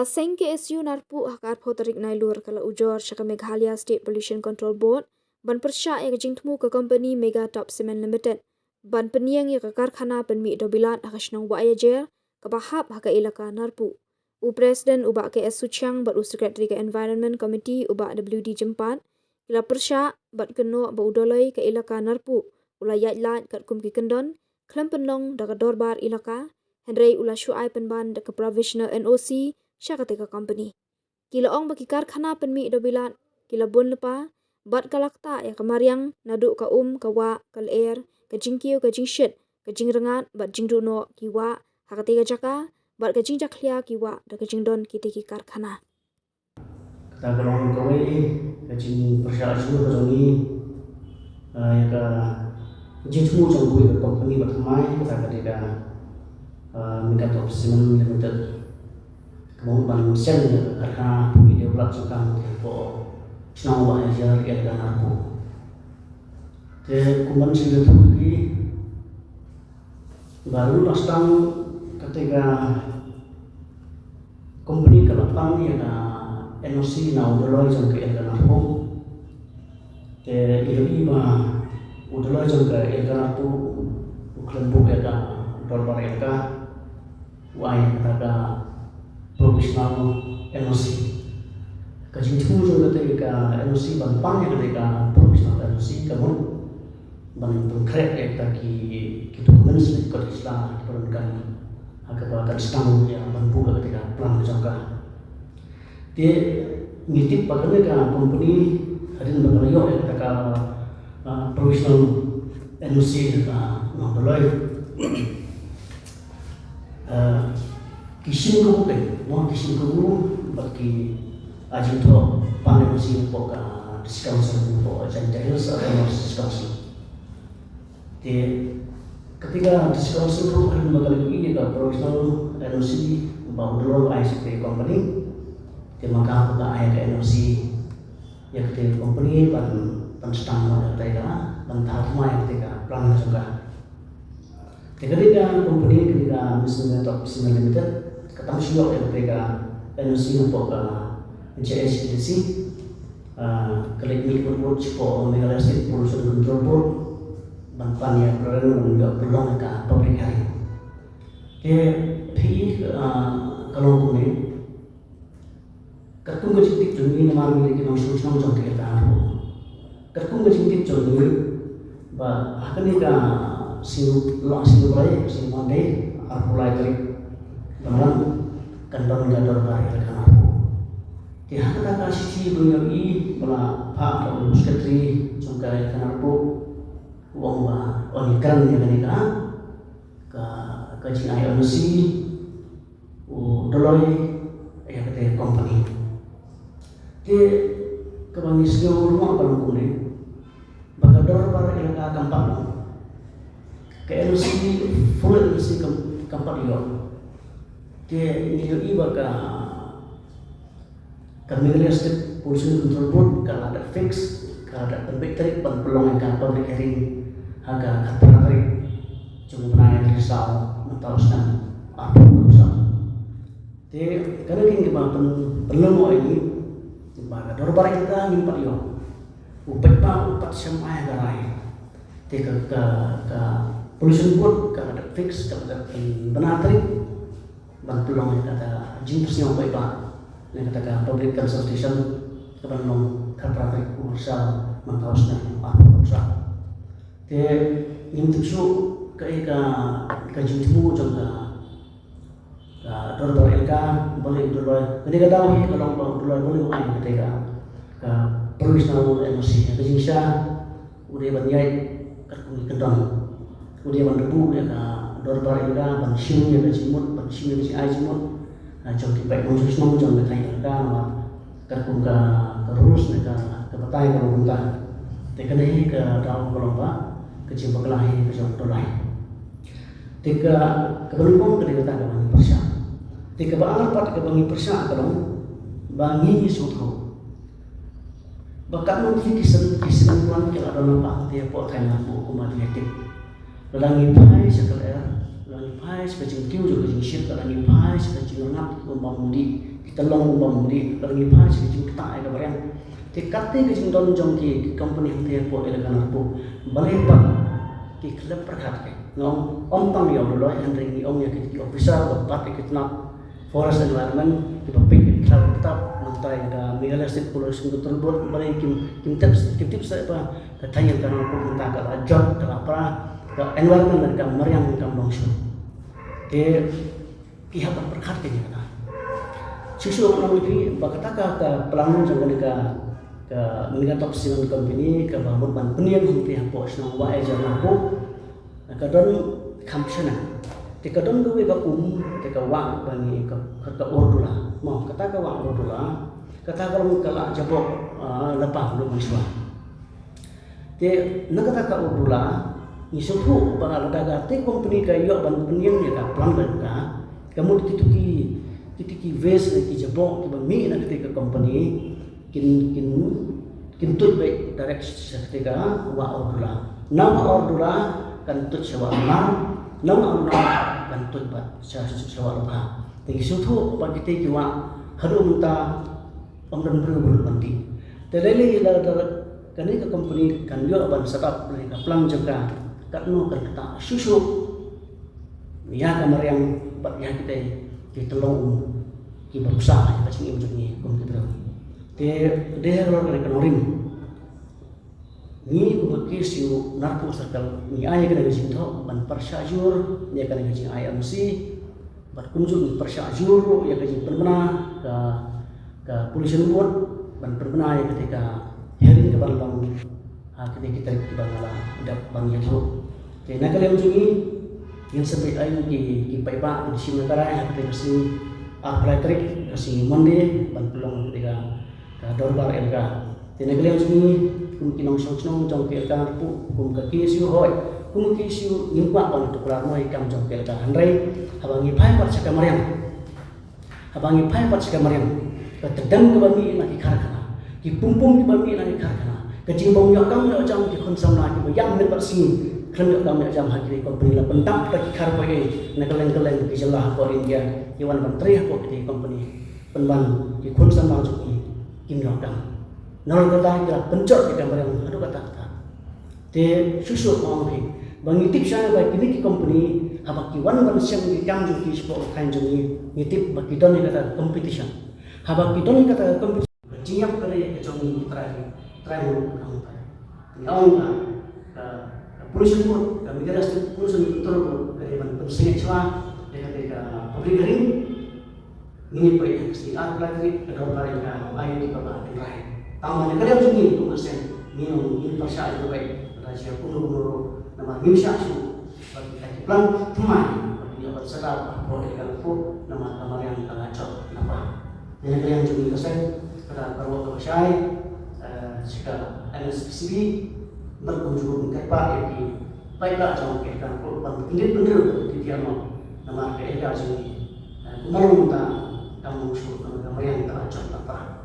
Seng KSU narpu hakar potarik nailur kala ujor syaka Meghalaya State Pollution Control Board ban persya ya kejingtmu ke company Mega Top Cement Limited ban peniang ya ke karkhana penmi dobilat akashnang wa jer ke bahap haka ilaka narpu. U Presiden ubak KSU Chang bat u Secretary ke Environment Committee ubak WD Jempat ila persya bat keno ba udolai ke ilaka narpu ulayat lat kat kumki kendon klam penlong daga dorbar ilaka Henry ula syuai penban daga provisional NOC syaka teka company. Kila ong bagi karkhana penmi dobilat kila bun lepa bat kalakta ya kemariang naduk ka kawa kal air ka jingkiu ka jingshit ka jingrengat bat jingduno kiwa haka teka jaka bat ka jingjaklia kiwa da ka jingdon kitiki karkhana. Kita kalau kawai kajing persyaratan juga kami ya ka kajing semua jangkui ke company bertemai kita ketika Mega Top Cement Limited kemudian sen karena video belak sukang tempo senang buat ajar ya dan aku kemudian sudah tuh baru lastang ketika company kelapang ya NOC na udoloi jang ke elkan aku iba udoloi jang ke elkan aku uklembu ya dorbar elka wai kata profesional NOC kajing cuma jang ketika NOC ban ya ketika profesional NOC kamu ban konkret ya taki dokumen sedikit Islam diperlukan agar bahkan setanggung yang ban ketika plan jangka dia ngitip bagaimana company hadin bagalayo ya kata profesional NOC nongdoloi kishin ko bukan mau kishin ko bagi ajin to panen mesin poka discount po ajan jahil sa discount dia ketika discount po hadin bagalayo ini ka profesional NOC bawa dulu ICT company dia maka buka ayat ke NOC ya ketika company pan stang ketika pan tahap yang ketika plan juga ketika company ketika Mega Top Cement Limited ketemu siok ya ketika NOC untuk JSDC kelik berbuat cukup Meghalaya State Pollution Control Board ban ya belum ke public hearing dia kalau company kerkung kejintik joni nama miliki langsung jong kita kerkung kejintik joni ba hakani ka siu lai siu mande aku lai klik dengan kandang gador bari kan aku di hakata ka sisi dunia i bala pak atau sekretari jongka kan aku uang ba oni kan ya ka jing ayo si doloi ya kete company ke kebangisnya rumah kalau kune bagador para ilaka kampak ke NOC full NOC kampak yo ke ini baka Meghalaya State Pollution Control Board kalau ada fix kalau ada terbit pelong yang public hearing agak tertarik cuma penanya risau atau sedang apa berusaha jadi karena kini pelong ini baga dorbar kita nyimpak yo upet semai garai teka ka pollution board ka ada fix ka ada benar tadi ban tulong kata jimpus yang upet yang kata public consultation ka ban long karpatrik ursa mantaus na apa ursa te nyimtuk su ka jimpmu jangka dorbar elka boleh dorbar ketika tahu kalau dorbar boleh main ketika profesional NOC kejingsa udah banyak kerkung kedong udah bandebu ya dorbar elka bansiun ya kejimut bansiun ya kejimut jom tiba khusus nong jom betai elka kerkung ka terus mereka ke petai kalau muntah tekan ini ke dalam kelomba kecil kelahi kecil dolai tiga keberuntung ketika tak ada persya tiga baal pat kebangi persya kalau bangi suatu bakat nanti kisah tuan kalau ada nampak dia buat kain buku mati yakin lalangi pai sekal air lalangi pai sekecil kiu juga kecil shit lalangi pai sekecil ngap lomba mudi tolong bom di kalau ni pas jing tak ada barang te katte ke jing don jong ki company hang po ele kan po balai pa ki klub perkat ke ngom om tang yo lo han ring ni om ya ki officer bat ke kitna forest environment ki pik klub tetap mentai da Meghalaya State Pollution Control Board balai kim tips apa katanya kan po minta ka job ka apa ka environment dan ka mariang ka bangsu te pihak perkat ke ni susu orang negeri bakataka ke pelanggan jangan ke mega top sinan company ke bangun ban penian hingga yang pos nang wae jangan aku ke don kamsana te ke don duwe ka te ke wang bani ke ordula mau kata ke wang ordula kata kalau kala jabok lepah lu miswa te nakata ka ordula ni sutu bang daga te company ka yo ban penian ya ka pelanggan ka kamu dituki kitiki vest ki jabok ki bami na ketika company kin tut baik direct ketika wa ordula nama ordula kan tut sewa nama ordula kan tut bat sewa lupa tapi suatu bagi kita wa hadu minta dan beru nanti terlele la kan ke company kan yo ban setup mereka pelang jaga kan no kan kita susu ya kamar yang bat ya kita tolong ki berusaha kita sini macam ni komputer te kalau mereka norim ni kubaki siu narko sakal ni ayah kena gaji tu ban persajur dia kena gaji IMC bat kunjung persajur ya gaji berbena ke polisi board ban berbena ya ketika hearing ke bang ketika kita di bangala dak bang ya tu te nak kalian macam ni yang sampai ayu ki paipa di sini negara yang ketika sini elektrik kasih mandi ban pelong ketika dorbar elka tenegle usmi kum kinong song jong kelka pu kum ka kisiu hoy kum kisiu nimpa ban tukra noi kam jong kelka handrai habangi pai pat saka mariam ka tedang ke bami na ki karkana ki pumpum ki bami na ki karkana ka jingbong yo kam yo jam ki khonsam na ki bayam ne pat sin kran yo kam yo jam hakiri company la pentak ka ki kar ko e na keleng ki jelah ko India iwan menteri ko ki company penban ki khonsam na ki kim lokam nol kata kira pencot kita barang aduh kata te susu orang ni bang tip sana bagi ni company apa ki wan siang ki kam ju ki sport kain ju ni tip bagi don ni kata competition apa ki don ni kata competition jiap kali ke jong ni try dulu kamu ni orang polisi pun kami kira polisi betul dari ban pensiun cuma dia kata public hearing ini baik si atlet ada orang yang ayo di bawah lain tambah negara yang sunyi itu masih minum ini percaya itu baik raja kuno nama Indonesia itu bagi kita plan teman bagi dia bersedap boleh kalau nama kamar yang kacau nama negara yang sunyi kesan pada perwak kepercayaan jika MSPCB berkunjung ke Pak yang baiklah jangan kita kalau ini benar di dia nama mereka sunyi kemarin kita kamu suruh kamu yang teracun apa